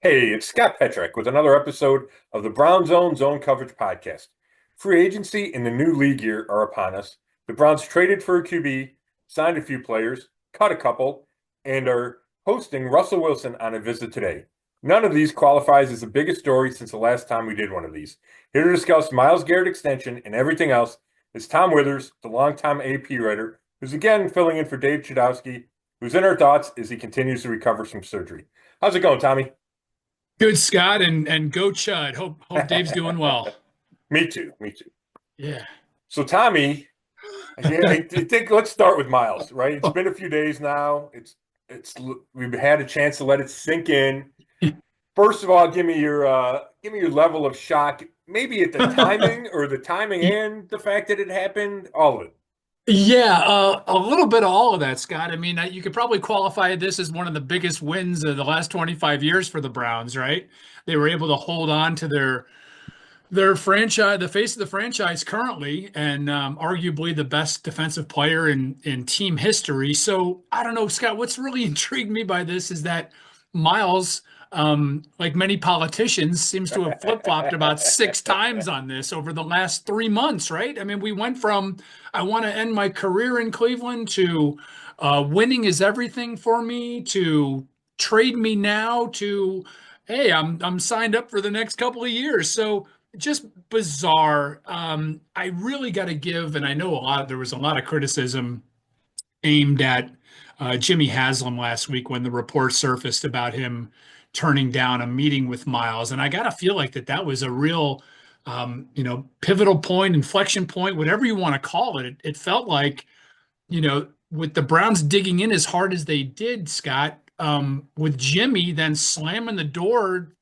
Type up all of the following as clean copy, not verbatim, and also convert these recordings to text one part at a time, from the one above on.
Hey, it's Scott Petrak with another episode of the Brown Zone Coverage Podcast. Free agency and the new league year are upon us. The Browns traded for a QB, signed a few players, cut a couple, and are hosting Russell Wilson on a visit today. None of these qualifies as the biggest story since the last time we did one of these. Here to discuss Myles Garrett extension and everything else is Tom Withers, the longtime AP writer, who's again filling in for Dave Chudowski, who's in our thoughts as he continues to recover from surgery. How's it going, Tommy? Good, Scott, and go Chud. Hope Dave's doing well. Me too. Me too. Yeah. So, Tommy, yeah, I think let's start with Myles. Right? It's been a few days now. It's we've had a chance to let it sink in. First of all, give me your level of shock, maybe at the timing or the timing and the fact that it happened. All of it. Yeah, a little bit of all of that, Scott. I mean, you could probably qualify this as one of the biggest wins of the last 25 years for the Browns, right? They were able to hold on to their franchise, the face of the franchise currently, and arguably the best defensive player in team history. So I don't know, Scott. What's really intrigued me by this is that Miles, like many politicians, seems to have flip-flopped about six times on this over the last 3 months, right? I mean, we went from I want to end my career in Cleveland to winning is everything for me to trade me now to hey, I'm signed up for the next couple of years. So just bizarre. I really got to give, and I know there was a lot of criticism aimed at Jimmy Haslam last week when the report surfaced about him turning down a meeting with Miles. And I got to feel like that was a real, pivotal point, inflection point, whatever you want to call it. It felt like, with the Browns digging in as hard as they did, Scott, with Jimmy then slamming the door,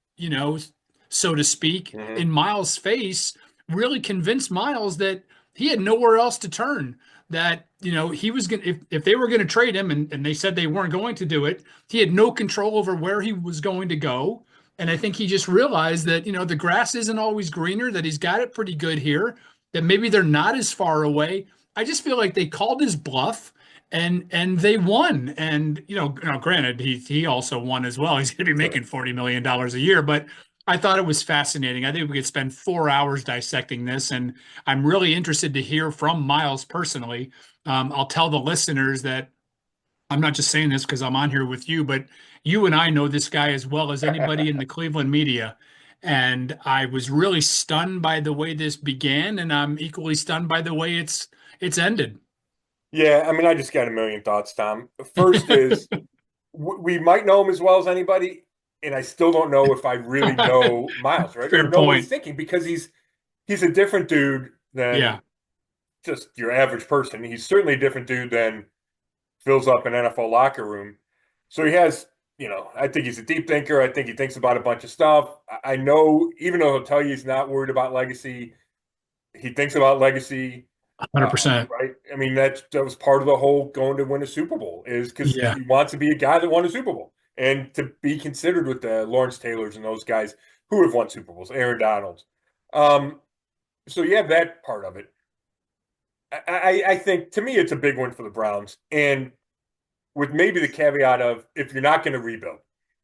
so to speak, Mm-hmm. in Miles' face, really convinced Miles that he had nowhere else to turn. That, he was going to, if they were going to trade him and they said they weren't going to do it, he had no control over where he was going to go. And I think he just realized that, the grass isn't always greener, that he's got it pretty good here, that maybe they're not as far away. I just feel like they called his bluff and they won. And now granted, he also won as well. He's going to be Sure. making $40 million a year, but I thought it was fascinating. I think we could spend 4 hours dissecting this, and I'm really interested to hear from Miles personally. I'll tell the listeners that I'm not just saying this because I'm on here with you, but you and I know this guy as well as anybody in the Cleveland media. And I was really stunned by the way this began, and I'm equally stunned by the way it's ended. Yeah, I mean, I just got a million thoughts, Tom. First is we might know him as well as anybody, and I still don't know if I really know Miles, right, or Fair know what he's point. thinking because he's a different dude Yeah. than just your average person. He's certainly a different dude than fills up an NFL locker room. So he has, I think he's a deep thinker. I think he thinks about a bunch of stuff. I know, even though he'll tell you he's not worried about legacy, he thinks about legacy. 100%. Right? I mean, that was part of the whole going to win a Super Bowl is because Yeah. he wants to be a guy that won a Super Bowl and to be considered with the Lawrence Taylors and those guys who have won Super Bowls, Aaron Donalds. Um, so you have that part of it. I think to me it's a big win for the Browns, and with maybe the caveat of if you're not going to rebuild,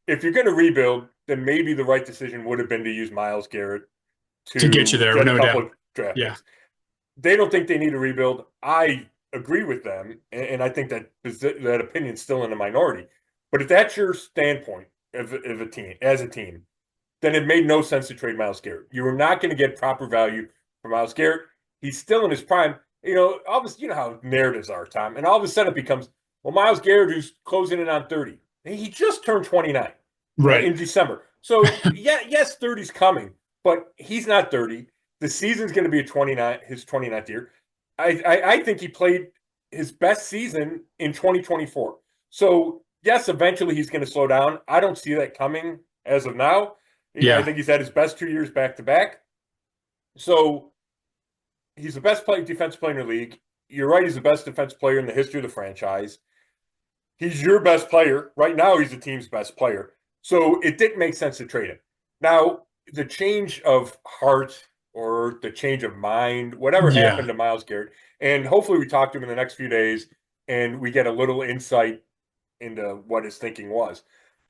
if you're going to rebuild, then maybe the right decision would have been to use Myles Garrett To get you to there, get a no couple doubt. of draft Yeah. picks. They don't think they need a rebuild. I agree with them, and I think that opinion's still in the minority. But if that's your standpoint of a team, as a team, then it made no sense to trade Myles Garrett. You were not going to get proper value for Myles Garrett. He's still in his prime. All of you know how narratives are, Tom. And all of a sudden it becomes, well, Myles Garrett, who's closing in on 30. He just turned 29, right, Right. in December. So, yeah, yes, 30's coming, but he's not 30. The season's going to be his 29th year. I think he played his best season in 2024. So, yes, eventually he's going to slow down. I don't see that coming as of now. I Yeah. think he's had his best 2 years back to back. So he's the best defense player in the league. You're right, he's the best defense player in the history of the franchise. He's your best player. Right now, he's the team's best player. So it didn't make sense to trade him. Now, the change of heart or the change of mind, whatever Yeah. happened to Myles Garrett, and hopefully we talk to him in the next few days and we get a little insight into what his thinking was.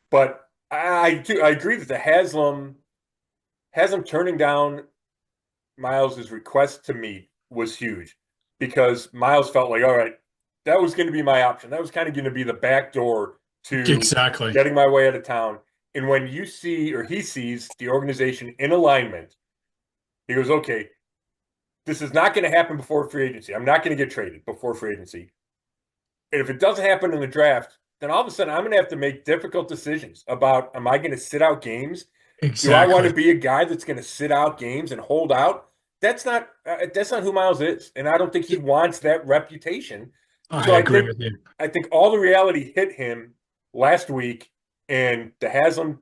But I agree that the Haslam turning down Miles's request to meet was huge because Miles felt like, all right, that was going to be my option. That was kind of going to be the back door to Exactly. getting my way out of town. And when you see or he sees the organization in alignment, he goes, okay, this is not going to happen before free agency. I'm not going to get traded before free agency. And if it doesn't happen in the draft, then all of a sudden I'm going to have to make difficult decisions about, am I going to sit out games? Do I want to Exactly. be a guy that's going to sit out games and hold out? That's not who Miles is, and I don't think he wants that reputation. I So I agree think with you. I think all the reality hit him last week, and the Haslam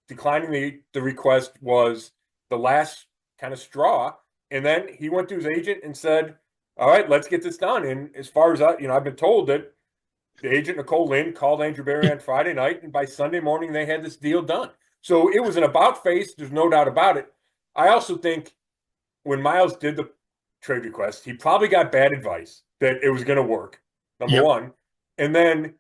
declining the request was the last kind of straw. And then he went to his agent and said, "All right, let's get this done." And as far as I've been told that the agent Nicole Lynn called Andrew Berry on Friday night, and by Sunday morning they had this deal done. So it was an about face. There's no doubt about it. I also think when Miles did the trade request, he probably got bad advice that it was going to work. Number Yep. one, and then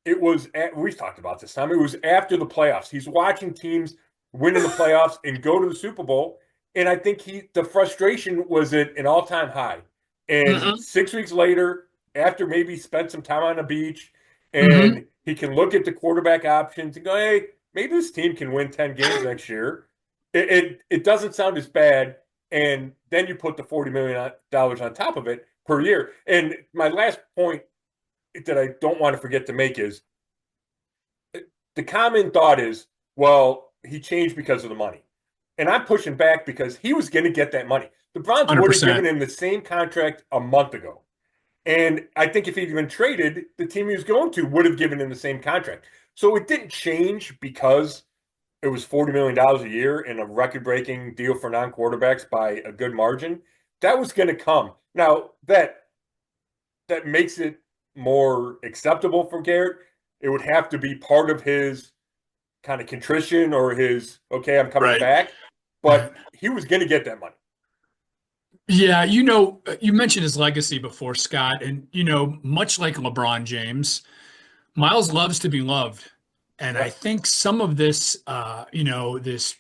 we've talked about this time. It was after the playoffs. He's watching teams win in the playoffs and go to the Super Bowl, and I think the frustration was at an all-time high. And Hmm. 6 weeks later, after maybe spent some time on the beach, Hmm. and he can look at the quarterback options and go, "Hey, maybe this team can win 10 games next year." It doesn't sound as bad, and then you put the $40 million on top of it per year. And my last point that I don't want to forget to make is the common thought is, well, he changed because of the money. And I'm pushing back because he was going to get that money. The Browns would have given 100%. him the same contract a month ago. And I think if he'd been traded, the team he was going to would have given him the same contract. So it didn't change because it was $40 million a year in a record-breaking deal for non-quarterbacks by a good margin. That was going to come. Now that makes it more acceptable for Garrett. It would have to be part of his kind of contrition or his, okay, I'm coming Right. back. Right. But he was going to get that money. Yeah, you mentioned his legacy before, Scott, and much like LeBron James, Miles loves to be loved. And I Yep. think some of this, this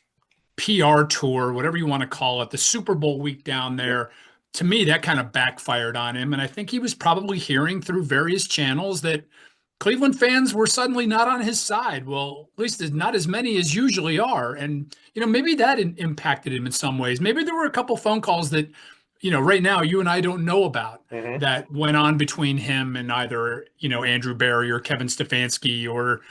PR tour, whatever you want to call it, the Super Bowl week down Yep. there, to me, that kind of backfired on him. And I think he was probably hearing through various channels that Cleveland fans were suddenly not on his side. Well, at least not as many as usually are. And, maybe that impacted him in some ways. Maybe there were a couple phone calls that, right now you and I don't know about Mm-hmm. that went on between him and either, Andrew Barry or Kevin Stefanski or,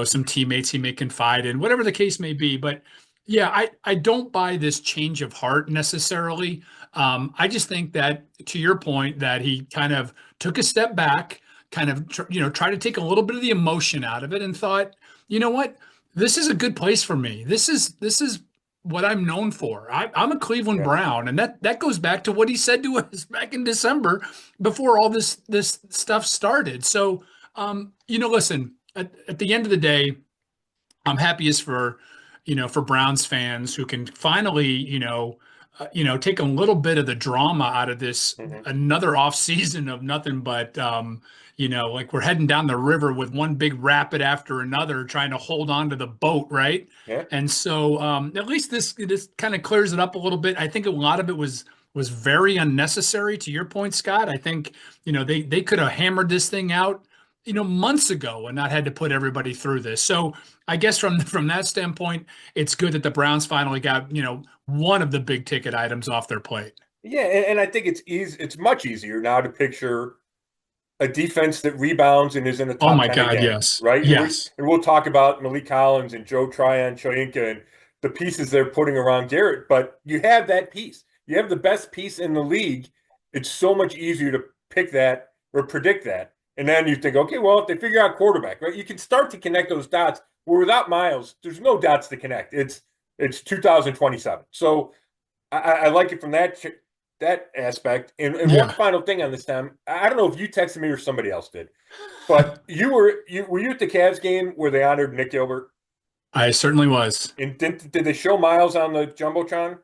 some teammates he may confide in, whatever the case may be. But yeah, I don't buy this change of heart necessarily. I just think that, to your point, that he kind of took a step back, kind of try to take a little bit of the emotion out of it, and thought, you know what, this is a good place for me. This is what I'm known for. I'm a Cleveland Yep. Brown, and that goes back to what he said to us back in December before all this stuff started. So, listen, at the end of the day, I'm happiest for Browns fans who can finally, take a little bit of the drama out of this Mm-hmm. another off season of nothing but, like we're heading down the river with one big rapid after another, trying to hold on to the boat, right? Yeah. And so, at least this kind of clears it up a little bit. I think a lot of it was very unnecessary. To your point, Scott, I think they could have hammered this thing out months ago and not had to put everybody through this. So I guess from that standpoint, it's good that the Browns finally got, one of the big ticket items off their plate. Yeah, and I think it's easy. It's much easier now to picture a defense that rebounds and is in the Oh top my 10 God, again, yes. right? Yes. And we'll talk about Malik Collins and Joe Tryon, Choyinka, and the pieces they're putting around Garrett. But you have that piece. You have the best piece in the league. It's so much easier to pick that or predict that. And then you think, okay, well, if they figure out quarterback, right, you can start to connect those dots. Where without Miles, there's no dots to connect. It's 2027. So I like it from that aspect. And one Yeah, final thing on this time, I don't know if you texted me or somebody else did, but were you at the Cavs game where they honored Nick Gilbert? I certainly was. And did they show Miles on the jumbotron?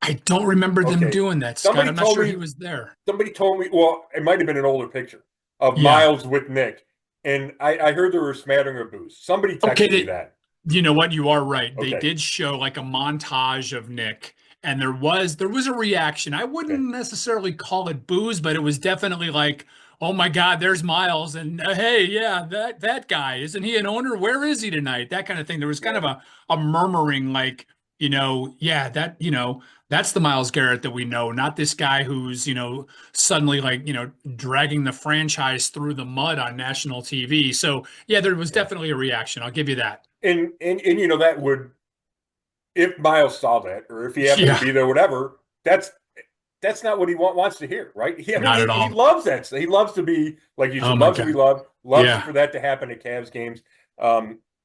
I don't remember them Okay, doing that, Scott. somebody I'm not told sure he me was there. somebody told me. Well, it might have been an older picture of Yeah. Miles with Nick, and I heard there were a smattering of booze. Somebody Okay. texted me that. You know what? You are right. They Okay. did show like a montage of Nick, and there was a reaction. I Okay. wouldn't necessarily call it booze, but it was definitely like, "Oh my God, there's Myles," and "Hey, yeah, that guy, isn't he an owner? Where is he tonight?" That kind of thing. There was kind Yeah. of a murmuring, like, yeah, that's the Myles Garrett that we know, not this guy who's suddenly like dragging the franchise through the mud on national TV. So yeah, there was Yeah. definitely a reaction. I'll give you that. And that would, if Miles saw that, or if he happened to Yeah, be there, whatever, that's not what he wants to hear, right? I mean, not at he all. loves that. He loves to be, like you Oh said, my loves to be God. loved, loves Yeah. for that to happen at Cavs games.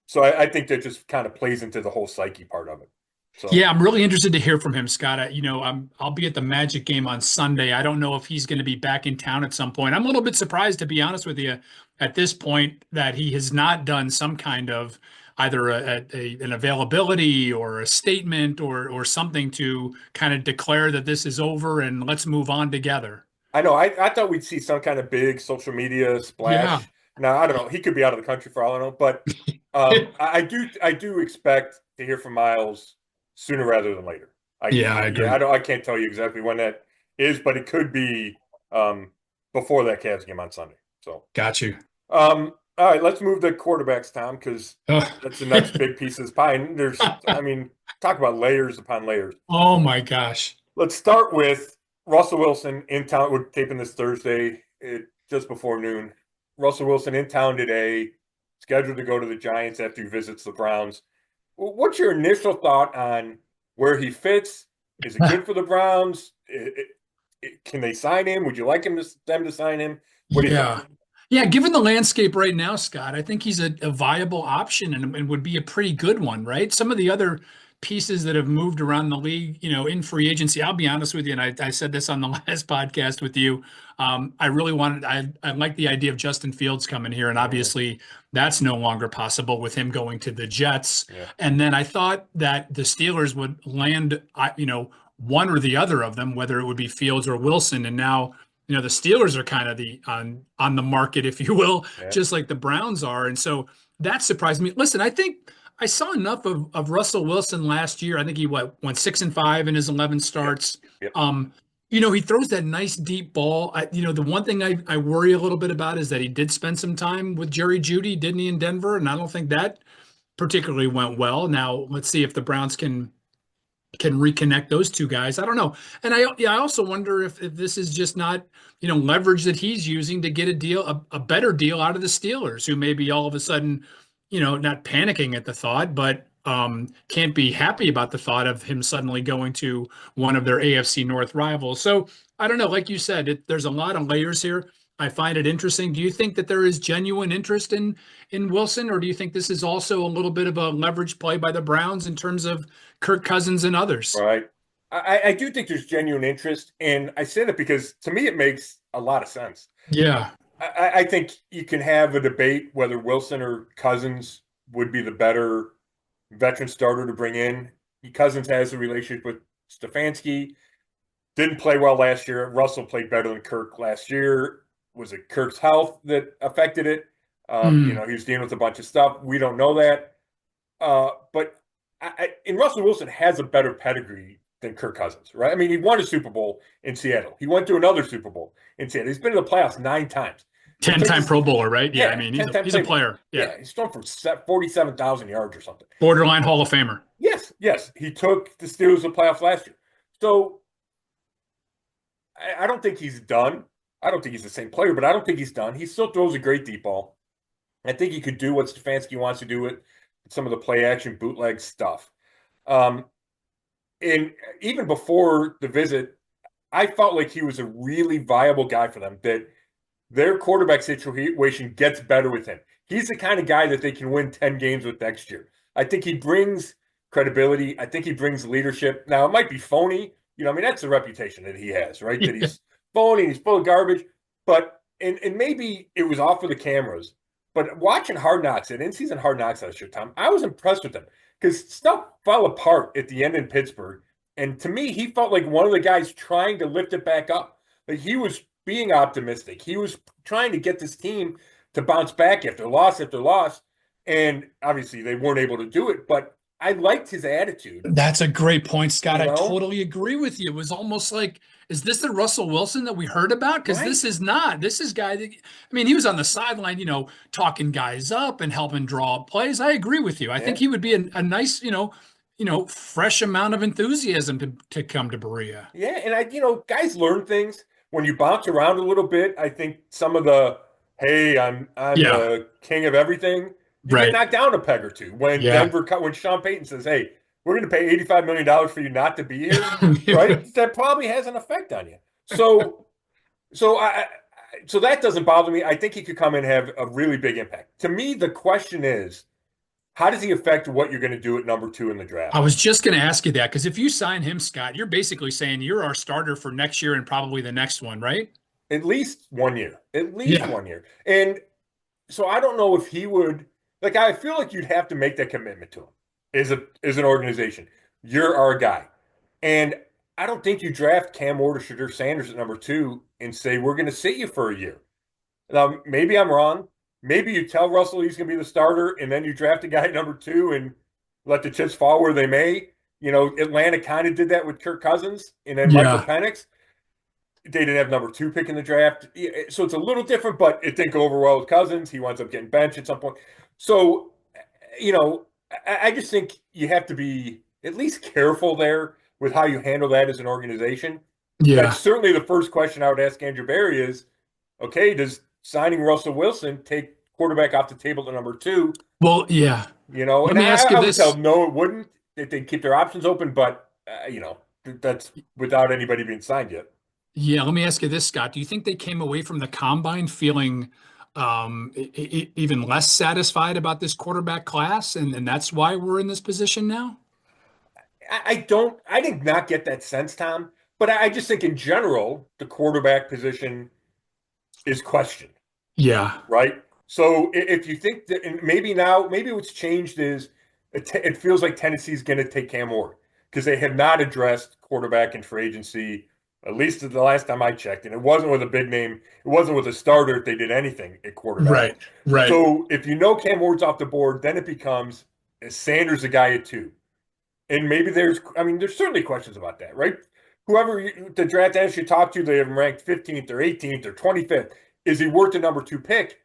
So I think that just kind of plays into the whole psyche part of it. So Yeah, I'm really interested to hear from him, Scott. I'll be at the Magic game on Sunday. I don't know if he's going to be back in town at some point. I'm a little bit surprised, to be honest with you, at this point that he has not done some kind of either an availability or a statement or something to kind of declare that this is over and let's move on together. I know I thought we'd see some kind of big social media Yeah. splash. Now I don't know. He could be out of the country for all I know, but I do expect to hear from Miles sooner rather than later. Yeah, I Yeah, agree. I can't tell you exactly when that is, but it could be before that Cavs game on Sunday. So Got you. all right, let's move to quarterbacks, Tom, because Ugh. that's the next big piece of this pie. And I mean, talk about layers upon layers. Oh my gosh. Let's start with Russell Wilson in town. We're taping this Thursday, just before noon. Russell Wilson in town today, scheduled to go to the Giants after he visits the Browns. What's your initial thought on where he fits? Is it good for the Browns? Can they sign him? Would you like them to sign him? What do you think? Yeah. Yeah, given the landscape right now, Scott, I think he's a viable option and would be a pretty good one, right? Some of the other pieces that have moved around the league, in free agency, I'll be honest with you, and I said this on the last podcast with you. I like the idea of Justin Fields coming here, and Mm, obviously that's no longer possible with him going to the Jets. yeah, And then I thought that the Steelers would land, one or the other of them, whether it would be Fields or Wilson. And now the Steelers are kind of the on the market, if you will, yeah, just like the Browns are. And so that surprised me. Listen, I think I saw enough of Russell Wilson last year. I think he went 6-5 in his 11 yep, starts. yep. He throws that nice deep ball. The one thing I worry a little bit about is that he did spend some time with Jerry Jeudy, didn't he, in Denver? And I don't think that particularly went well. Now let's see if the Browns can reconnect those two guys. I don't know. And I also wonder if this is just not, leverage that he's using to get a better deal out of the Steelers, who may be all of a sudden, not panicking at the thought, but can't be happy about the thought of him suddenly going to one of their AFC North rivals. So I don't know. Like you said, there's a lot of layers here. I find it interesting. Do you think that there is genuine interest in Wilson, or do you think this is also a little bit of a leverage play by the Browns in terms of Kirk Cousins and others? Right. I do think there's genuine interest, and I say that because to me it makes a lot of sense. Yeah. I think you can have a debate whether Wilson or Cousins would be the better veteran starter to bring in. Cousins has a relationship with Stefanski. Didn't play well last year. Russell played better than Kirk last year. Was it Kirk's health that affected it? Mm. He was dealing with a bunch of stuff. We don't know that. But and Russell Wilson has a better pedigree than Kirk Cousins, right? I mean, he won a Super Bowl in Seattle. He went to another Super Bowl in Seattle. He's been in the playoffs 9 times. He took 10-time this, Pro Bowler, right? Yeah, I yeah, mean, he's 10 a time he's a Playboy. player. Yeah. Yeah, he's thrown for 47,000 yards or something. Borderline Hall of Famer. Yes, yes. He took the Steelers to the playoffs last year. So I don't think he's done. I don't think he's the same player, but I don't think he's done. He still throws a great deep ball. I think he could do what Stefanski wants to do with some of the play action bootleg stuff. Um, and even before the visit, I felt like he was a really viable guy for them, that their quarterback situation gets better with him. He's the kind of guy that they can win 10 games with next year. I think he brings credibility. I think he brings leadership. Now, it might be phony. I mean, that's the reputation that he has, right? That Yeah. he's phony, he's full of garbage. But, and maybe it was off for the cameras, but watching Hard Knocks, and in-season Hard Knocks last year, Tom, I was impressed with him because stuff fell apart at the end in Pittsburgh. And to me, he felt like one of the guys trying to lift it back up. Like he was being optimistic. He was trying to get this team to bounce back after loss after loss. And obviously they weren't able to do it, but I liked his attitude, That's a great point, Scott. you I know? totally agree with you. It was almost like, is this the Russell Wilson that we heard about? Because Right. this is not. This is guy that, I mean, he was on the sideline, talking guys up and helping draw up plays. I agree with you. I think Yeah. he would be a nice, fresh amount of enthusiasm to come to Berea. Yeah. And guys learn things when you bounce around a little bit. I think some of the, hey, I'm Yeah, the king of everything, you get right. knocked down a peg or two. Yeah. When Sean Payton says, hey, we're going to pay $85 million for you not to be here, right? That probably has an effect on you. So, so so that doesn't bother me. I think he could come and have a really big impact. To me, the question is, how does he affect what you're going to do at number 2 in the I draft? was just going to ask you that because if you sign him, Scott, you're basically saying you're our starter for next year and probably the next one, right? At least 1 year. At least Yeah. 1 year. And so I don't know if he would like. I feel like you'd have to make that commitment to him as an organization. You're our guy, and I don't think you draft Cam Ward or Shadur Sanders at number 2 and say we're going to sit you for a year. Now maybe I'm wrong. Maybe you tell Russell he's going to be the starter, and then you draft a guy at number 2 and let the chips fall where they may. Atlanta kind of did that with Kirk Cousins, and then Michael Yeah. Penix. They didn't have number 2 pick in the draft. So it's a little different, but it didn't go over well with Cousins. He winds up getting benched at some point. So, I just think you have to be at least careful there with how you handle that as an organization. That's Yeah. certainly the first question I would ask Andrew Berry is, okay, does signing Russell Wilson take quarterback off the table to number 2? Well, yeah. Let And me ask you I would tell this. them, no, it wouldn't. That they'd keep their options open, but, that's without anybody being signed yet. Yeah, let me ask you this, Scott. Do you think they came away from the combine feeling even less satisfied about this quarterback class, and that's why we're in this position now? I did not get that sense, Tom, but I just think in general, the quarterback position is questioned, Yeah. right? So if you think that, and maybe now, maybe what's changed is it feels like Tennessee's going to take Cam Ward because they have not addressed quarterback in free agency, at least the last time I checked. And it wasn't with a big name, it wasn't with a starter if they did anything at quarterback. Right. Right. So if you know Cam Ward's off the board, then it becomes, is Sanders a guy at 2? And maybe there's certainly questions about that, right? The draft analyst you talk to, they have him ranked 15th or 18th or 25th. Is he worth the number 2 pick?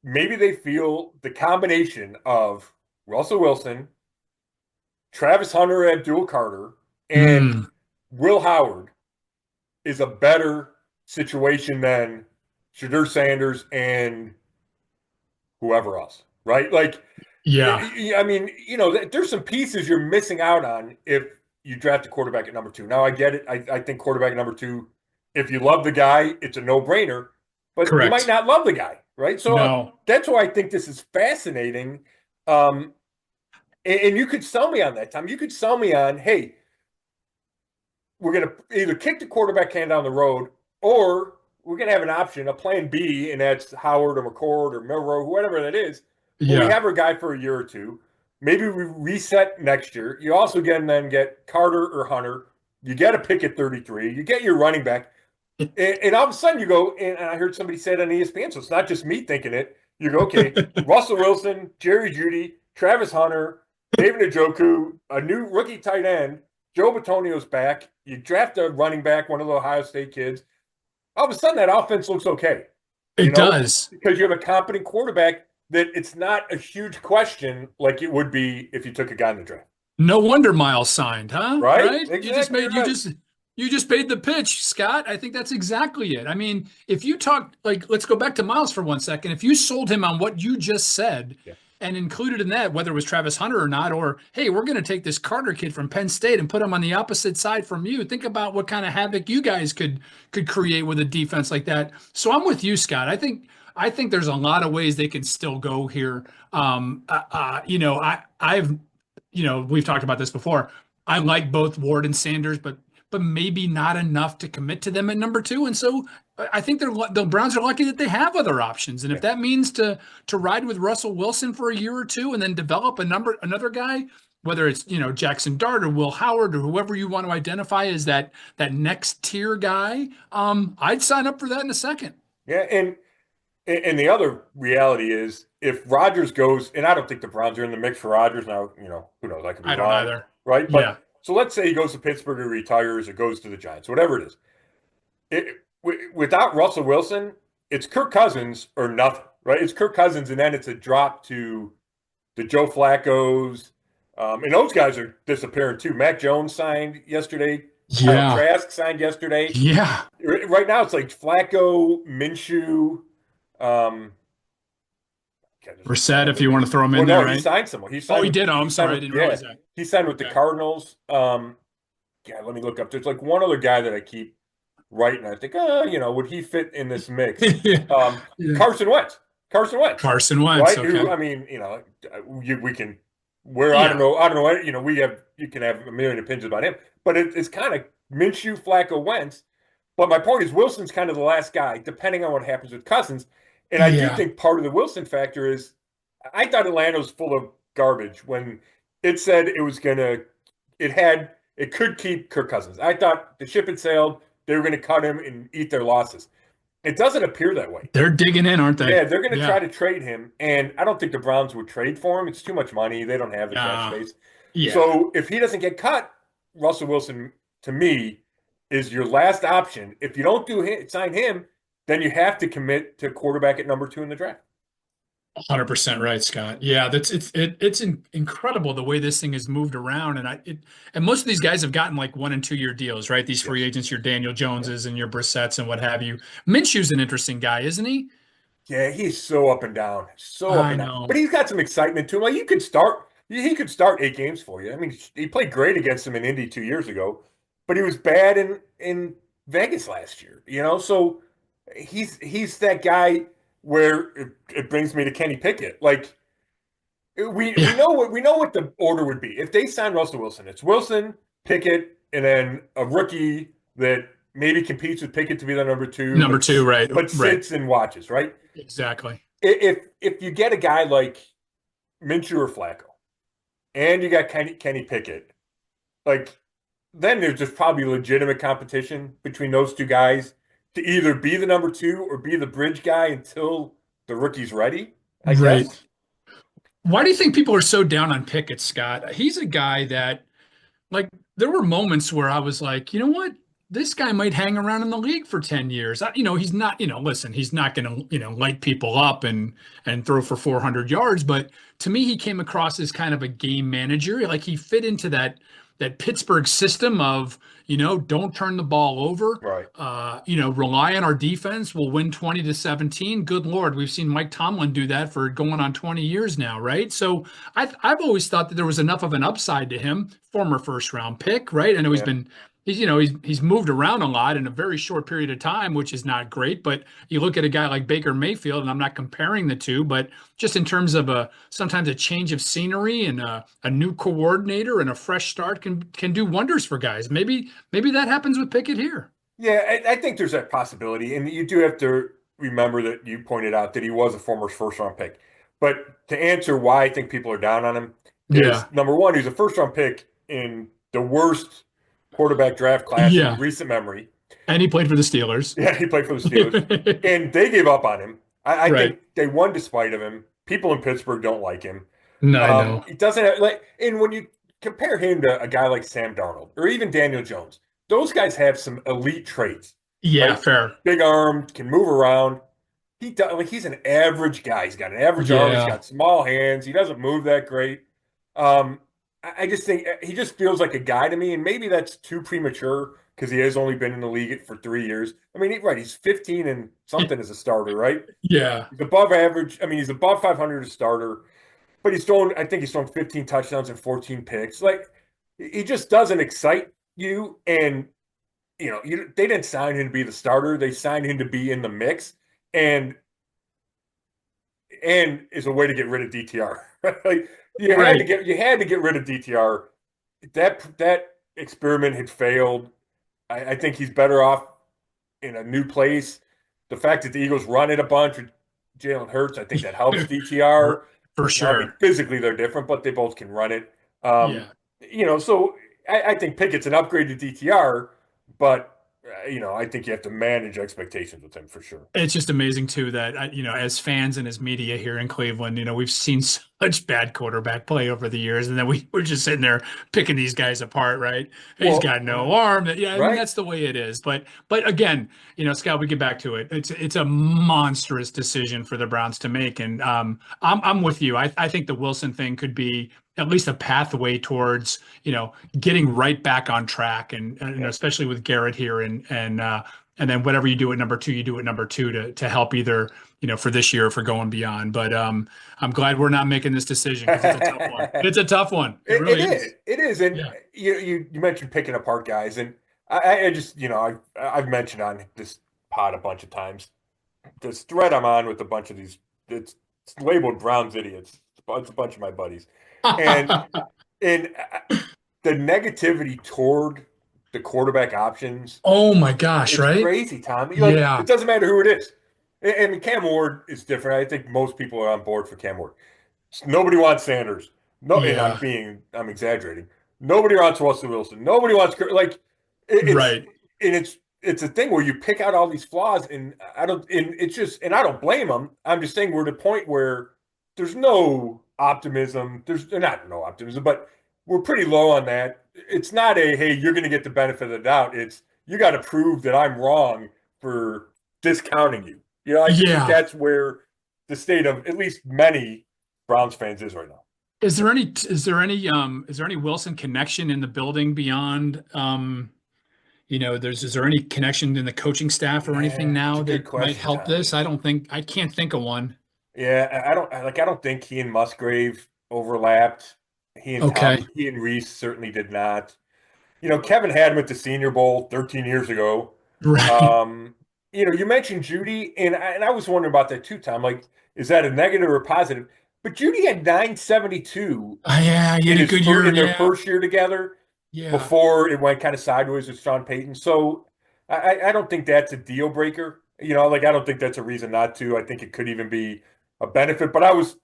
Maybe they feel the combination of Russell Wilson, Travis Hunter, Abdul Carter, and Mm, Will Howard is a better situation than Shadur Sanders and whoever else, right? Like, yeah. I mean, there's some pieces you're missing out on if you draft a quarterback at number 2. Now, I get it. I think quarterback at number 2, if you love the guy, it's a no-brainer, but you might Correct. not love the guy, right? So No. that's why I think this is fascinating. Um, and you could sell me on that, Tom. You could sell me on, hey, we're going to either kick the quarterback can down the road or we're going to have an option, a plan B, and that's Howard or McCord or Milrow, whatever that is. Well, we Yeah. have our guy for a year or two. Maybe we reset next year. You also then get Carter or Hunter. You get a pick at 33. You get your running back. And all of a sudden you go, and I heard somebody say it on ESPN, so it's not just me thinking it. You go, okay, Russell Wilson, Jerry Jeudy, Travis Hunter, David Njoku, a new rookie tight end, Joe Batonio's back. You draft a running back, one of the Ohio State kids. All of a sudden that offense looks okay, It does. because you have a competent quarterback that it's not a huge question like it would be if you took a guy in the draft. No wonder Miles signed, huh? Right? Right? Exactly right. You just made the pitch, Scott. I think that's exactly it. I mean, if you talk like let's go back to Miles for 1 second. If you sold him on what you just said Yeah. and included in that whether it was Travis Hunter or not, or hey, we're going to take this Carter kid from Penn State and put him on the opposite side from you. Think about what kind of havoc you guys could create with a defense like that. So I'm with you, Scott. I think there's a lot of ways they can still go here. I've we've talked about this before. I like both Ward and Sanders, but maybe not enough to commit to them at number 2. And so I think the Browns are lucky that they have other options. And if Yeah. that means to ride with Russell Wilson for a year or two and then develop another guy, whether it's Jackson Dart or Will Howard or whoever you want to identify as that next tier guy, I'd sign up for that in a second. Yeah. And And the other reality is if Rodgers goes, and I don't think the Browns are in the mix for Rodgers now, who knows? I could be I don't wrong, either. right? Yeah. But so let's say he goes to Pittsburgh or retires or goes to the Giants, whatever it is. Without Russell Wilson, it's Kirk Cousins or nothing, right? It's Kirk Cousins, and then it's a drop to the Joe Flacco's. And those guys are disappearing too. Mac Jones signed yesterday. Kyle Yeah. Trask signed yesterday. Yeah. Right now, it's like Flacco, Minshew. Um, Brissett, if you want to throw him well, in there, no, he right? signed someone. Oh, he did. Oh, I'm sorry. I didn't realize that. He signed with the Okay. Cardinals. Yeah, let me look up. There's like one other guy that I keep writing. I think, would he fit in this mix? Yeah. Yeah. Carson Wentz. Carson Wentz, Carson Wentz. right? Who, Okay. I mean, we can. Where Yeah. I don't know what you can have a million opinions about him, but it's kind of Minshew, Flacco, Wentz. But my point is Wilson's kind of the last guy, depending on what happens with Cousins. And I do Yeah. think part of the Wilson factor is I thought Atlanta was full of garbage when it said it could keep Kirk Cousins. I thought the ship had sailed. They were going to cut him and eat their losses. It doesn't appear that way. They're digging in, aren't they? Yeah, they're going to try Yeah. to trade him, and I don't think the Browns would trade for him. It's too much money. They don't have the cap space. Yeah. So if he doesn't get cut, Russell Wilson, to me, is your last option. If you don't sign him, then you have to commit to quarterback at number 2 in the draft. 100% right, Scott. Yeah, it's incredible the way this thing has moved around, and most of these guys have gotten like 1 and 2 year deals, right? These free Yes. agents, your Daniel Joneses and your Brissett's and what have you. Minshew's an interesting guy, isn't he? Yeah, he's so up and down, so up I and down. But know. he's got some excitement to him. Like he could start 8 games for you. I mean, he played great against him in Indy 2 years ago, but he was bad in Vegas last year. So he's that guy where it brings me to Kenny Pickett. Like we Yeah, know what the order would be if they sign Russell Wilson. It's Wilson, Pickett, and then a rookie that maybe competes with Pickett to be the number 2, number two, right? but Right. sits and watches, right? Exactly. If you get a guy like Minshew or Flacco, and you got Kenny Pickett, like then there's just probably legitimate competition between those two guys to either be the number 2 or be the bridge guy until the rookie's ready, I Right. guess. Why do you think people are so down on Pickett, Scott? He's a guy that, like, there were moments where I was like, you know what? This guy might hang around in the league for 10 years. He's not, listen, he's not going to, light people up and throw for 400 yards, but to me he came across as kind of a game manager. Like he fit into that Pittsburgh system of, don't turn the ball over. Right. Rely on our defense. We'll win 20-17. Good Lord, we've seen Mike Tomlin do that for going on 20 years now, right? So I've always thought that there was enough of an upside to him, former first round pick, right? I know Yeah. he's moved around a lot in a very short period of time, which is not great. But you look at a guy like Baker Mayfield, and I'm not comparing the two, but just in terms of sometimes a change of scenery and a new coordinator and a fresh start can do wonders for guys. Maybe that happens with Pickett here. Yeah, I think there's that possibility. And you do have to remember that you pointed out that he was a former first round pick. But to answer why I think people are down on him is Yeah, number one, he's a first round pick in the worst quarterback draft class in yeah, recent memory. and he played for the Steelers. Yeah, he played for the Steelers. And they gave up on him. I Right. think they won despite of him. People in Pittsburgh don't like him. No, I know. He doesn't have, and when you compare him to a guy like Sam Darnold or even Daniel Jones, those guys have some elite traits. Yeah, Right? fair. Big arm, can move around. He's an average guy. He's got an average arm. He's Yeah. got small hands. He doesn't move that great. I just think he just feels like a guy to me, and maybe that's too premature because he has only been in the league for 3 years. I mean, he's 15 and something as a starter, right? Yeah. He's above average. I mean, he's above 500 as a starter, but I think he's thrown 15 touchdowns and 14 picks. Like, he just doesn't excite you. And, they didn't sign him to be the starter. They signed him to be in the mix and is a way to get rid of DTR. Like, you had to get rid of DTR. That experiment had failed. I think he's better off in a new place. The fact that the Eagles run it a bunch with Jalen Hurts, I think that helps DTR. For I mean, sure. physically they're different, but they both can run it. Yeah. So I think Pickett's an upgrade to DTR, but I think you have to manage expectations with him for sure. It's just amazing too that as fans and as media here in Cleveland, we've seen such bad quarterback play over the years, and then we're just sitting there picking these guys apart, right? He's Well, got no arm. Yeah, I mean right. that's the way it is. But again, Scott, we get back to it. It's a monstrous decision for the Browns to make, and I'm with you. I think the Wilson thing could be at least a pathway towards getting right back on track, and Yep. especially with Garrett here and then whatever you do at number two, you do at number two to help either, for this year or for going beyond. But I'm glad we're not making this decision because it's a tough one. It's a tough one. It It really is. is. It is. And Yeah. you mentioned picking apart guys, and I just I've mentioned on this pod a bunch of times this thread I'm on with a bunch of these. It's labeled Browns idiots. It's a bunch of my buddies, and and the negativity toward the quarterback options. Oh my gosh, It's right? crazy, Tommy. Like Yeah. it doesn't matter who it is. And Cam Ward is different. I think most people are on board for Cam Ward. Nobody wants Sanders. No, and Yeah. I'm exaggerating. Nobody wants Russell Wilson. Nobody wants like it's Right. and it's a thing where you pick out all these flaws, and I don't, and it's just, and I don't blame them. I'm just saying we're at a point where there's no optimism. There's not no optimism, but we're pretty low on that. It's not a hey, you're going to get the benefit of the doubt. It's you got to prove that I'm wrong for discounting you. I just think Yeah. that's where the state of at least many Browns fans is right now. Is there any Wilson connection in the building beyond is there any connection in the coaching staff or anything Yeah, it's now a good that might question, help this? Tommy. I can't think of one. Yeah, I don't think he and Musgrave overlapped. Okay. He and Reese certainly did not. Kevin had him at the Senior Bowl 13 years ago. Right. Um, you mentioned Judy, and I was wondering about that too, Tom. Like, is that a negative or positive? But Judy had 972 Yeah, you had a good year. in their Yeah. first year together Yeah. before it went kind of sideways with Sean Payton. So I don't think that's a deal breaker. Like I don't think that's a reason not to. I think it could even be a benefit. But I was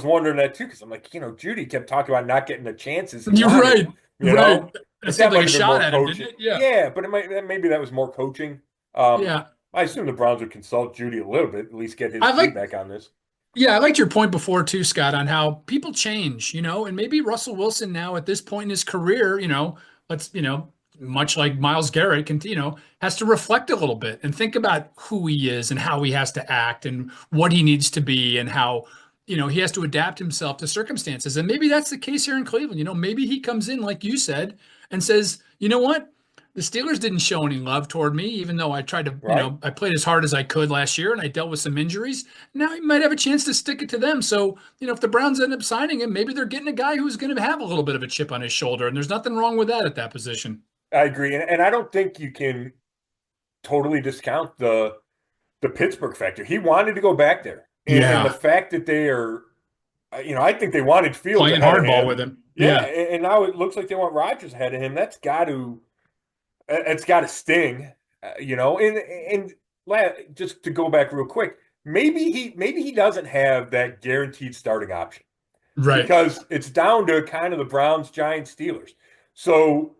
wondering that too because I'm like, Judy kept talking about not getting the chances he You're wanted. right. Right. That But seemed that like might a have been shot more at him, didn't coaching. it? Yeah. Yeah, but maybe that was more coaching. Um, Yeah. I assume the Browns would consult Judy a little bit, at least get his I like feedback on this. Yeah, I liked your point before too, Scott, on how people change, and maybe Russell Wilson now at this point in his career, let's, much like Myles Garrett can, has to reflect a little bit and think about who he is and how he has to act and what he needs to be and how, he has to adapt himself to circumstances. And maybe that's the case here in Cleveland. Maybe he comes in, like you said, and says, you know what? The Steelers didn't show any love toward me, even though I tried to, Right? I played as hard as I could last year and I dealt with some injuries. Now he might have a chance to stick it to them. So, if the Browns end up signing him, maybe they're getting a guy who's going to have a little bit of a chip on his shoulder. And there's nothing wrong with that at that position. I agree, and I don't think you can totally discount the Pittsburgh factor. He wanted to go back there, and the Yeah. fact that they are, I think they wanted Fields Playing ahead of hardball with him. him. Yeah, Yeah. and now it looks like they want Rodgers ahead of him. It's got to sting, and just to go back real quick, maybe he doesn't have that guaranteed starting option Right. because it's down to kind of the Browns, Giants, Steelers. So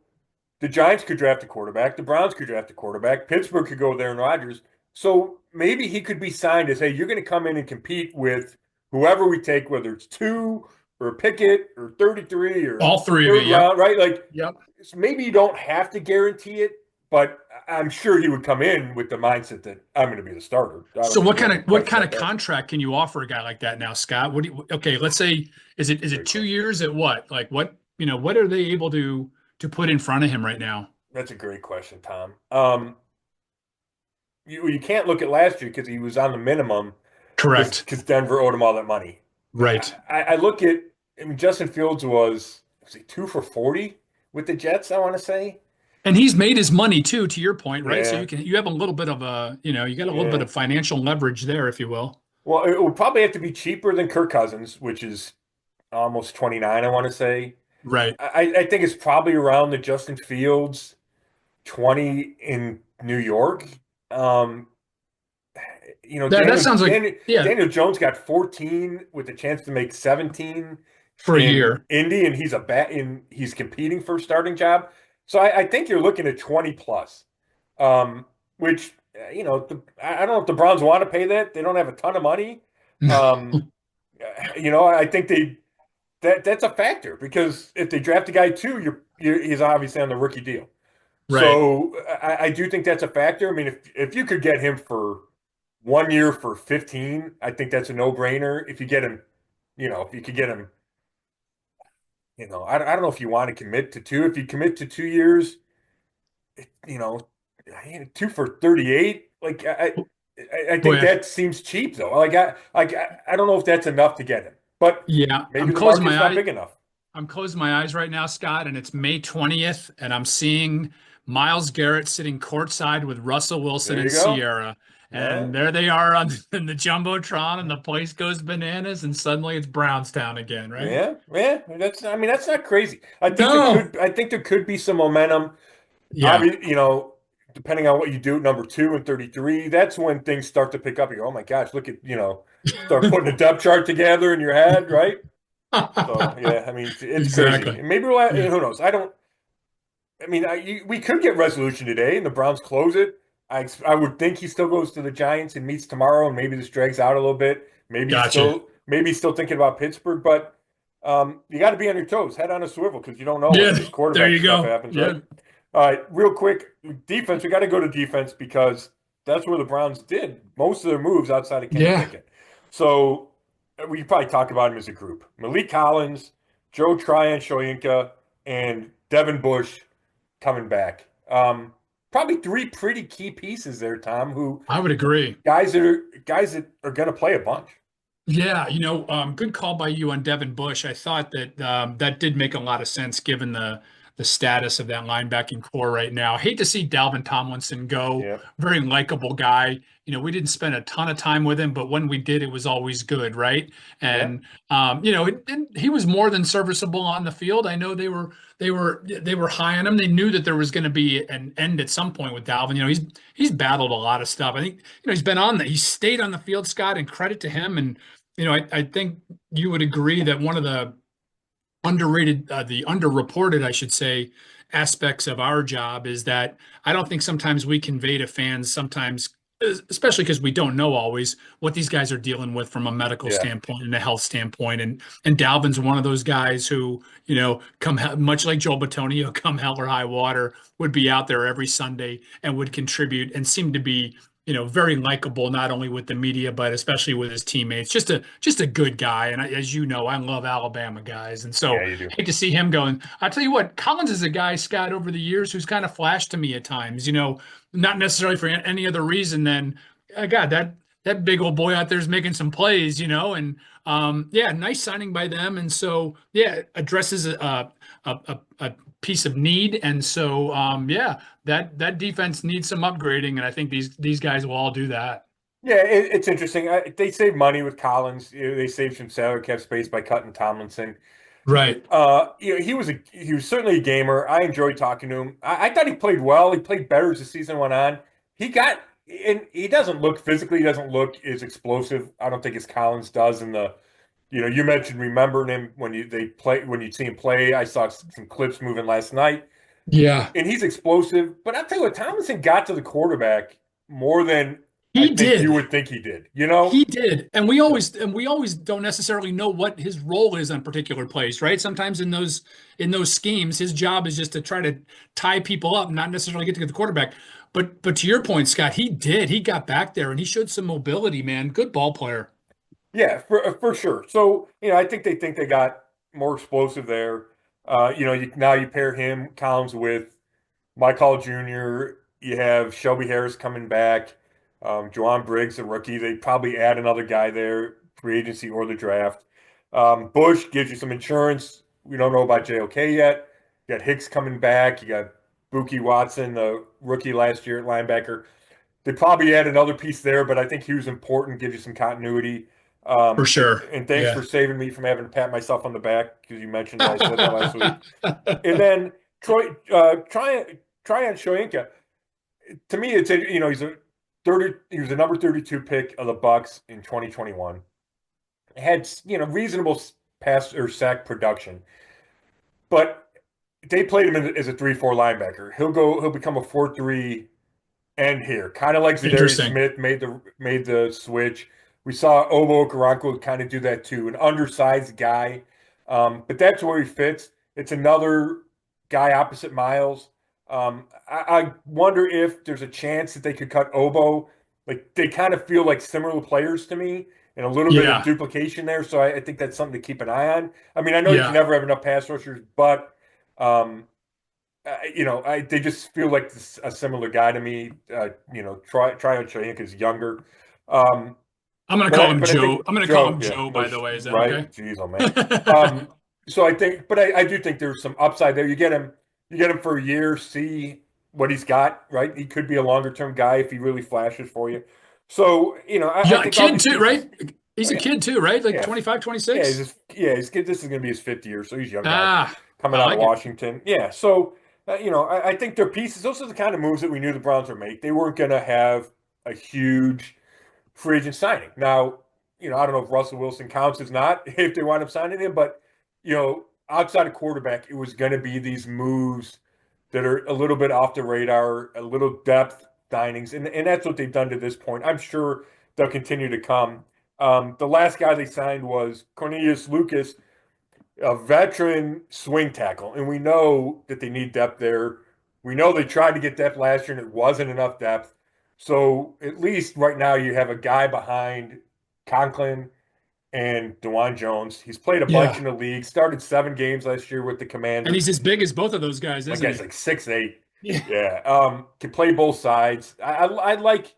the Giants could draft a quarterback, the Browns could draft a quarterback, Pittsburgh could go there and Rodgers. So maybe he could be signed as, hey, you're going to come in and compete with whoever we take, whether it's two or Pickett or 33 or All three of you. third Yep. round, right? Like Yep. maybe you don't have to guarantee it, but I'm sure he would come in with the mindset that I'm going to be the starter. I don't So think what he has kind any of what question kind of about that. contract can you offer a guy like that now, Scott? Okay, let's say is it Great 2 question. years at what? Like what are they able to put in front of him right now? That's a great question, Tom. You can't look at last year because he was on the minimum Correct. because Denver owed him all that money. Right. I look at, I mean, Justin Fields was he 2 for 40 with the Jets, I want to say. And he's made his money too, to your point, right? So Yeah, you have a little bit of you got a little bit yeah. of financial leverage there, if you will. Well, it would probably have to be cheaper than Kirk Cousins, which is almost 29, I want to say. Right. I think it's probably around the Justin Fields 20 in New York. Um, That sounds like yeah, Daniel Jones got 14 with a chance to make 17 for a in year. Indy, and he's competing for a starting job. So I think you're looking at 20 plus. which I don't know if the Browns want to pay that. They don't have a ton of money. Um, I think that's a factor because if they draft a guy too, he's obviously on the rookie deal. Right. So I do think that's a factor. I mean, if you could get him for 1 year for 15, I think that's a no-brainer. If you get him, if you could get him, I don't know if you want to commit to two. If you commit to 2 years, you know, two for 38, like I think Boy, that seems cheap though. I don't know if that's enough to get him, but yeah, maybe the market's not big enough. I'm closing my eyes right now, Scott, and it's May 20th, and I'm seeing Myles Garrett sitting courtside with Russell Wilson There you and go. Sierra. Yeah. And there they are on in the Jumbotron, and the place goes bananas, and suddenly it's Brownstown again, right? Yeah, yeah. I mean, that's not crazy. No. I think there could be some momentum. Yeah. Obviously, depending on what you do, number 2 and 33, that's when things start to pick up. You go, oh my gosh, look at, start putting a depth chart together in your head, right? So yeah, I mean, it's crazy. Exactly. And maybe Yeah. who knows? I mean, we could get resolution today, and the Browns close it. I would think he still goes to the Giants and meets tomorrow, and maybe this drags out a little bit. Gotcha. Maybe he's still thinking about Pittsburgh, but you got to be on your toes, head on a swivel, because you don't know when Yeah. this There quarterback you stuff go. happens, right? Yeah. All right, real quick, defense. We got to go to defense because that's where the Browns did most of their moves outside of Kenny Yeah. Pickett. So we probably talk about him as a group: Malik Collins, Joe Tryon, Shoyinka, and Devin Bush coming back. Probably three pretty key pieces there, Tom. Who I would agree. guys that are going to play a bunch. Yeah, good call by you on Devin Bush. I thought that that did make a lot of sense given the status of that linebacking core right now. Hate to see Dalvin Tomlinson go. Yeah, Very likable guy. We didn't spend a ton of time with him, but when we did, it was always good, right? yeah, And he was more than serviceable on the field. I know they were high on him. They knew that there was going to be an end at some point with Dalvin. He's battled a lot of stuff. I think he's been on he stayed on the field, Scott, and credit to him. And I think you would agree that one of the the underreported, I should say, aspects of our job is that I don't think sometimes we convey to fans, sometimes, especially because we don't know always what these guys are dealing with from a medical yeah. standpoint and a health standpoint. And Dalvin's one of those guys who, much like Joel Bitonio, come hell or high water, would be out there every Sunday and would contribute and seem to be very likable, not only with the media, but especially with his teammates. Just a good guy. And as you know, I love Alabama guys. And Yeah, so you do. hate to see him going. I'll tell you what, Collins is a guy, Scott, over the years who's kind of flashed to me at times, not necessarily for any other reason than, God, that big old boy out there is making some plays, and yeah, nice signing by them. And so, yeah, addresses a piece of need. And so, yeah, that defense needs some upgrading, and I think these guys will all do that. Yeah, it's interesting. They save money with Collins. They save some salary cap space by cutting Tomlinson. Right. He was certainly a gamer. I enjoyed talking to him. I thought he played well. He played better as the season went on. And he doesn't look physically, he doesn't look as explosive. I don't think as Collins does. In the, you mentioned remembering him when you see him play. I saw some clips moving last night, Yeah, and he's explosive. But I'll tell you what, Tomlinson got to the quarterback more than I he think you did. would think he did. You know? He did. And we always don't necessarily know what his role is on particular plays, right? Sometimes in those schemes, his job is just to try to tie people up, not necessarily get to the quarterback. But to your point, Scott, he did. He got back there and he showed some mobility, man. Good ball player. Yeah, for sure. So, I think they got more explosive there. Now you pair him, Collins, with Mike Hall Jr. You have Shelby Harris coming back, Juwan Briggs, a rookie. They probably add another guy there, free agency or the draft. Bush gives you some insurance. We don't know about JOK yet. You got Hicks coming back. You got Buki Watson, the rookie last year at linebacker. They probably add another piece there, but I think he was important, gives you some continuity. For sure. And thanks Yeah. for saving me from having to pat myself on the back because you mentioned that I said that last week. And then Tryon Shoyinka. To me, he was a number 32 pick of the Bucks in 2021. Had reasonable pass or sack production, but they played him as a 3-4 linebacker. He'll become a 4-3 end here. Kind of like Zadarius Interesting. Smith made the switch. We saw Obo Chronicle kind of do that too, an undersized guy. But that's where he fits. It's another guy opposite Myles. I wonder if there's a chance that they could cut Obo. Like they kind of feel like similar players to me, and a little bit of Yeah. duplication there. So I think that's something to keep an eye on. I mean, I know you can Yeah. never have enough pass rushers, but they just feel like a similar guy to me. Try on Shayank is younger. Um, I'm gonna but call I him but I think Joe. I'm gonna call Joe, him yeah, Joe, no, by the way. Is that okay? right? Jeez, oh man. So I think, but I do think there's some upside there. You get him for a year, see what he's got, right? He could be a longer term guy if he really flashes for you. So, I Yeah, think all kid these too, pieces, right? oh He's a yeah, kid too, right? Like yeah, 25, yeah, 26. this is going to be his fifth year, so he's a young guy Ah, coming I out of like it. Washington. Yeah, so I think they're pieces. Those are the kind of moves that we knew the Browns would make. They weren't going to have a huge free agent signing. Now, I don't know if Russell Wilson counts as not if they wind up signing him, but outside of quarterback, it was going to be these moves that are a little bit off the radar, a little depth signings, and that's what they've done to this point. I'm sure they'll continue to come. The last guy they signed was Cornelius Lucas, a veteran swing tackle, and we know that they need depth there. We know they tried to get depth last year and it wasn't enough depth. So at least right now you have a guy behind Conklin and Juan Jones. He's played a bunch Yeah. in the league, started 7 games last year with the And Commanders. he's as big as both of those guys, My isn't guy's he? like 6'8". Yeah. Yeah. Can play both sides. I like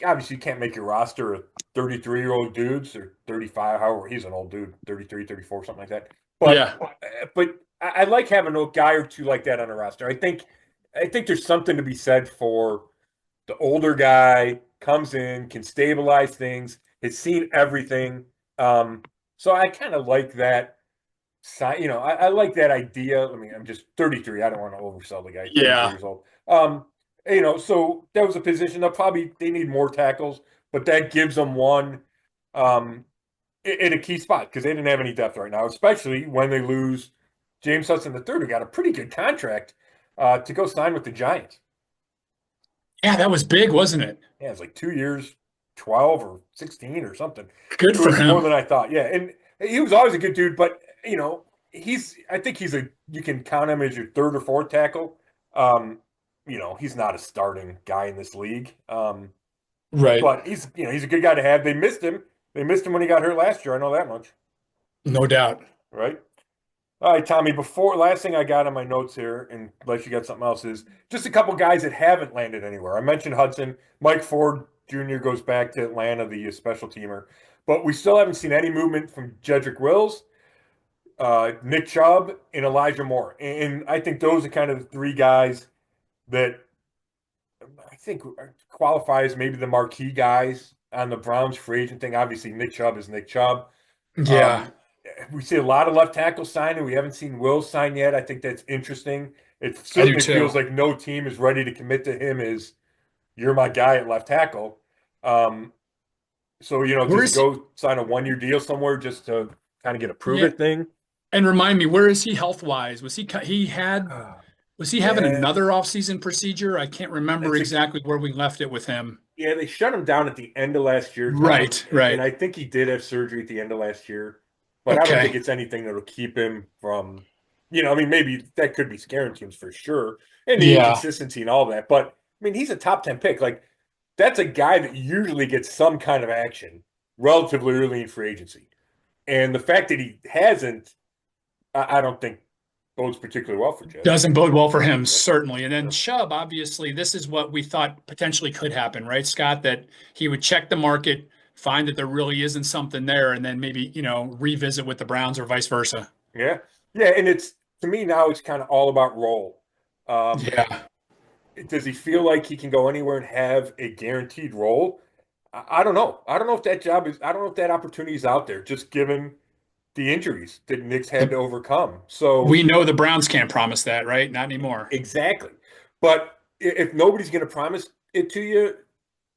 obviously you can't make your roster of 33-year-old dudes or 35, however, he's an old dude, 33, 34, something like that. But Yeah. I like having a guy or two like that on a roster. I think there's something to be said for the older guy comes in, can stabilize things, has seen everything. So I kind of like that. I like that idea. I mean, I'm just 33. I don't want to oversell the guy. 33 Yeah. years old. So that was a position that they need more tackles, but that gives them one in a key spot because they didn't have any depth right now, especially when they lose James Hudson III, who got a pretty good contract to go sign with the Giants. Yeah, that was big, wasn't it? Yeah, it's like 2 years, 12 or 16 or something. Good It for was more him. than I thought. Yeah, and he was always a good dude, but I think you can count him as your third or fourth tackle. Um, he's not a starting guy in this league. Right. But he's a good guy to have. They missed him. They missed him when he got hurt last year. I know that much, No doubt. right? All right, Tommy. Before last thing I got on my notes here, and unless you got something else, is just a couple guys that haven't landed anywhere. I mentioned Hudson. Mike Ford Jr. goes back to Atlanta, the special teamer, but we still haven't seen any movement from Jedrick Wills, Nick Chubb, and Elijah Moore. And I think those are kind of the three guys that I think qualify as maybe the marquee guys on the Browns free agent thing. Obviously, Nick Chubb is Nick Chubb. Yeah, Um, we see a lot of left tackle signing. We haven't seen Will sign yet. I think that's interesting. It I do certainly too. feels like no team is ready to commit to him as you're my guy at left tackle. So Where does he is he? go sign a 1 year deal somewhere just to kind of get a prove Yeah, it thing? and remind me, where is he health wise? Was he having Yeah, another off-season procedure? I can't remember that's a exactly where we left it with him. yeah. They shut him down at the end of last year, Tommy, Right, and right. I think he did have surgery at the end of last year, but I don't think Okay. it's anything that'll keep him from. I mean, maybe that could be scaring teams for sure, and the Yeah. inconsistency and all that. But I mean, he's a top 10 pick. Like that's a guy that usually gets some kind of action relatively early in free agency, and the fact that he hasn't, I don't think bodes particularly well for Jed. Doesn't bode well for him, Yeah. certainly. And then Yeah. Chubb, obviously, this is what we thought potentially could happen, right, Scott? That he would check the market, find that there really isn't something there, and then maybe, revisit with the Browns or vice versa. Yeah. Yeah. And it's to me now it's kind of all about role. Um, Yeah. does he feel like he can go anywhere and have a guaranteed role? I don't know. I don't know if that job is, I don't know if that opportunity is out there, just given the injuries that Knicks had to overcome. So We know the Browns can't promise that, right? Not anymore. exactly. But if nobody's going to promise it to you,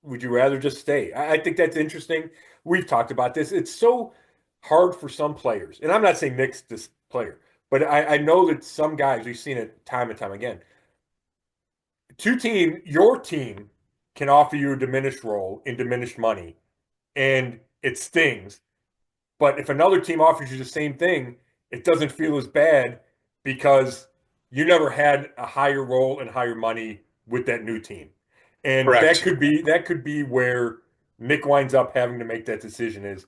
would you rather just stay? I think that's interesting. We've talked about this. It's so hard for some players, and I'm not saying Nick's this player, but I know that some guys, we've seen it time and time again, your team can offer you a diminished role in diminished money, and it stings. But if another team offers you the same thing, it doesn't feel as bad because you never had a higher role and higher money with that new team. And Correct. that could be where Nick winds up having to make that decision is,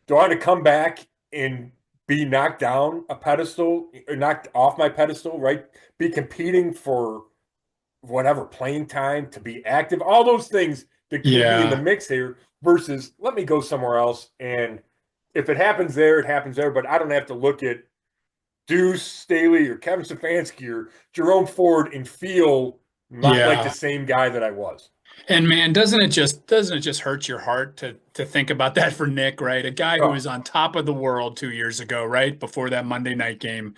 do I want to come back and be knocked down a pedestal or knocked off my pedestal, right? Be competing for whatever playing time, to be active, all those things that could be in the Yeah. mix here versus let me go somewhere else. And if it happens there, it happens there. But I don't have to look at Deuce Staley or Kevin Stefanski or Jerome Ford and feel not like the Yeah. same guy that I was. And man, doesn't it just hurt your heart to think about that for Nick, right? A guy who Oh, was on top of the world 2 years ago, right? Before that Monday night game,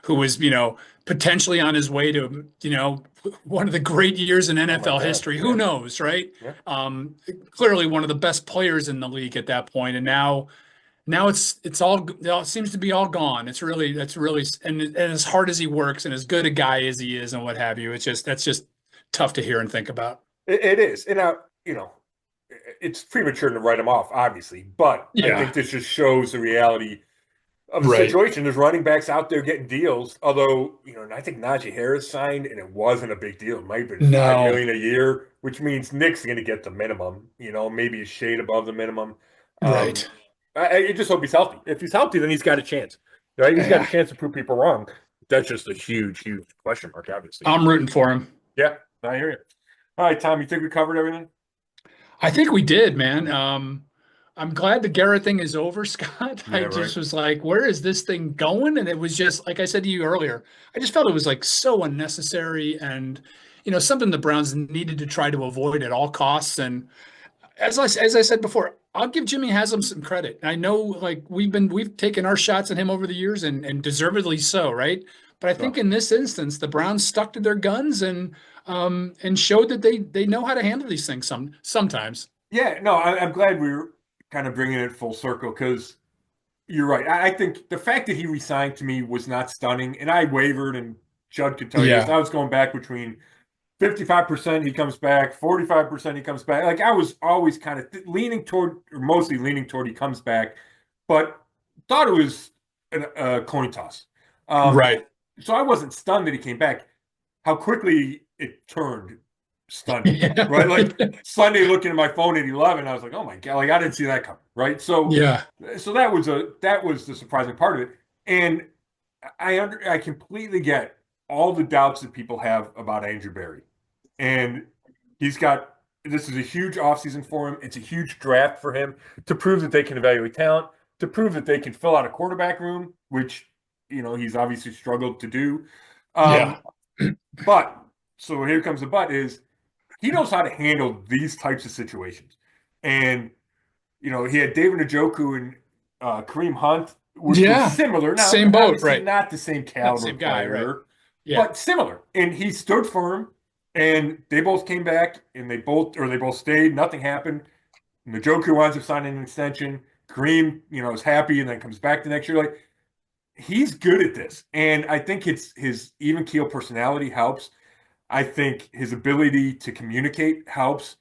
who was, potentially on his way to, one of the great years in oh my NFL God. history. Who Yeah. knows, right? Yeah. Clearly one of the best players in the league at that point. And now it's all it seems to be all gone. That's really and as hard as he works and as good a guy as he is and what have you, that's just tough to hear and think about. It is. And now, it's premature to write him off, obviously, but I think Yeah. this just shows the reality of the Right. situation. There's running backs out there getting deals, although, I think Najee Harris signed and it wasn't a big deal. It might have been No. $5 million a year, which means Nick's going to get the minimum, maybe a shade above the minimum. Um, Right. I just hope he's healthy. If he's healthy, then he's got a chance, right? He's got a Yeah. chance to prove people wrong. That's just a huge, huge question mark, obviously. I'm rooting for him. Yeah, I hear you. All right, Tom, you think we covered everything? I think we did, man. I'm glad the Garrett thing is over, Scott. I Yeah, right. just was like, where is this thing going? And it was just, like I said to you earlier, I just felt it was like so unnecessary and, something the Browns needed to try to avoid at all costs. And as I said before, I'll give Jimmy Haslam some credit. I know like we've taken our shots at him over the years and deservedly so, right? But I think No. in this instance, the Browns stuck to their guns and showed that they know how to handle these things sometimes. Yeah, no, I'm glad we were kind of bringing it full circle because you're right. I think the fact that he resigned to me was not stunning, and I wavered, and Judd could tell you this. Yeah. I was going back between 55% he comes back, 45% he comes back. Like I was always kind of leaning toward, or mostly leaning toward he comes back, but thought it was a coin toss. Um, Right. so I wasn't stunned that he came back. How quickly it turned stunning, Yeah. right? Like Sunday looking at my phone at 11, I was like, oh my God, like I didn't see that coming, right? Yeah. So that was the surprising part of it. And I completely get all the doubts that people have about Andrew Berry. And he's got this is a huge offseason for him. It's a huge draft for him to prove that they can evaluate talent, to prove that they can fill out a quarterback room, which he's obviously struggled to do. Yeah. Um, but so here comes the but is he knows how to handle these types of situations. And he had David Njoku and Kareem Hunt, which were Yeah. similar. Now, Same boat, obviously right? not the same Not the caliber same guy, right? player, Yeah. but similar. And he stood firm, and they both came back, and they both stayed. Nothing happened. Njoku winds up signing an extension. Kareem, is happy, and then comes back the next year. Like he's good at this, and I think it's his even keel personality helps. I think his ability to communicate helps.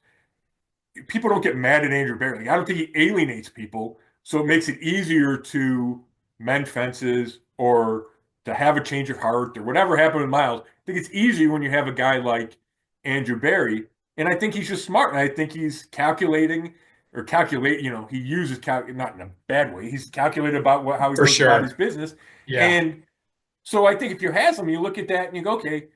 People don't get mad at Andrew Berry. Like, I don't think he alienates people, so it makes it easier to mend fences or to have a change of heart or whatever happened with Myles. I think it's easier when you have a guy like Andrew Berry, and I think he's just smart. And I think he's calculating or calculate. He uses not in a bad way. He's calculated about how he For goes about his sure. business, Yeah. and so I think if you're Haslam, you look at that and you go, okay,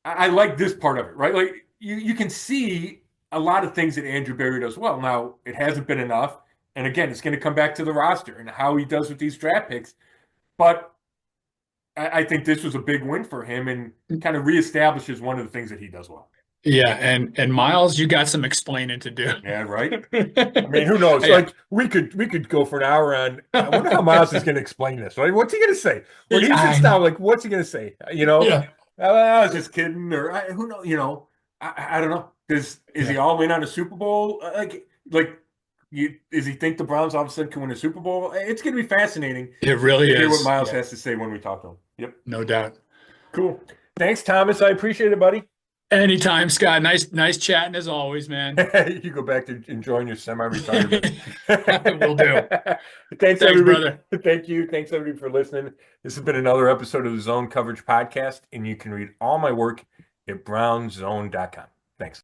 I like this part of it, right? Like you can see a lot of things that Andrew Berry does well. Now it hasn't been enough, and again, it's going to come back to the roster and how he does with these draft picks. But I think this was a big win for him and kind of reestablishes one of the things that he does well. Yeah. And Miles, you got some explaining to do. Yeah, right. I mean, who knows? Yeah. Like we could go for an hour on. I wonder how Miles is going to explain this. Right? What's he going to say when he I sits down? know. Like, what's he going to say? Yeah. I was just kidding, or who knows? I don't know. Is he Yeah. all in on a Super Bowl? Does he think the Browns all of a sudden can win a Super Bowl? It's going to be fascinating It really to hear what is. Miles Yeah. has to say when we talk to him. Yep, No doubt. cool. Thanks, Thomas. I appreciate it, buddy. Anytime, Scott. Nice chatting as always, man. You go back to enjoying your semi-retirement. Will do. Thanks, Thanks, everybody. brother. Thank you. Thanks, everybody, for listening. This has been another episode of the Zone Coverage Podcast, and you can read all my work at brownzone.com.